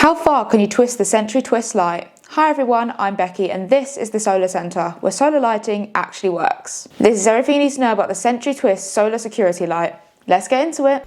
How far can you twist the SentryTwist light? Hi everyone, I'm Becky and this is the SolarCentre, where solar lighting actually works. This is everything you need to know about the SentryTwist Solar Security Light. Let's get into it.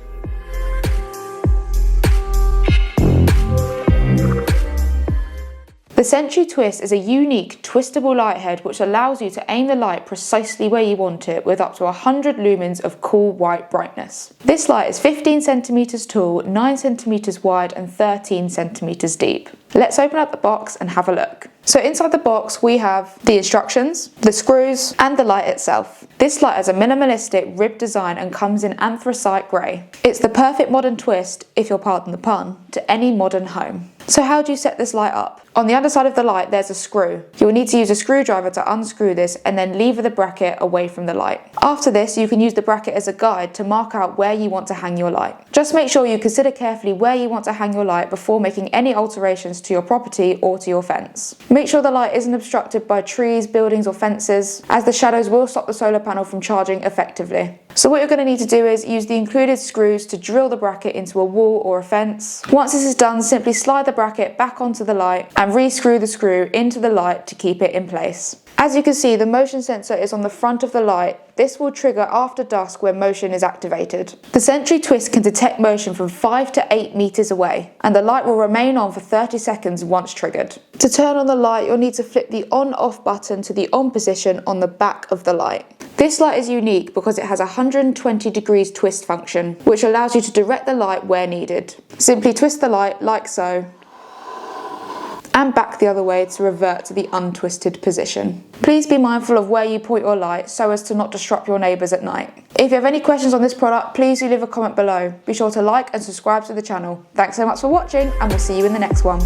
The SentryTwist is a unique twistable light head which allows you to aim the light precisely where you want it with up to 100 lumens of cool white brightness. This light is 15 centimeters tall, 9 centimeters wide and 13 centimeters deep. Let's open up the box and have a look. So inside the box we have the instructions, the screws and the light itself. This light has a minimalistic ribbed design and comes in anthracite grey. It's the perfect modern twist, if you'll pardon the pun, to any modern home. So how do you set this light up? On the underside of the light there's a screw. You'll need to use a screwdriver to unscrew this and then lever the bracket away from the light. After this you can use the bracket as a guide to mark out where you want to hang your light. Just make sure you consider carefully where you want to hang your light before making any alterations to your property or to your fence. Make sure the light isn't obstructed by trees, buildings or fences, as the shadows will stop the solar panel from charging effectively. So what you're going to need to do is use the included screws to drill the bracket into a wall or a fence. Once this is done, simply slide the bracket back onto the light and re-screw the screw into the light to keep it in place. As you can see, the motion sensor is on the front of the light. This will trigger after dusk when motion is activated. The SentryTwist can detect motion from 5 to 8 meters away, and the light will remain on for 30 seconds once triggered. To turn on the light, you'll need to flip the on-off button to the on position on the back of the light. This light is unique because it has a 120 degrees twist function, which allows you to direct the light where needed. Simply twist the light like so, and back the other way to revert to the untwisted position. Please be mindful of where you point your light so as to not disrupt your neighbours at night. If you have any questions on this product, please do leave a comment below. Be sure to like and subscribe to the channel. Thanks so much for watching and we'll see you in the next one.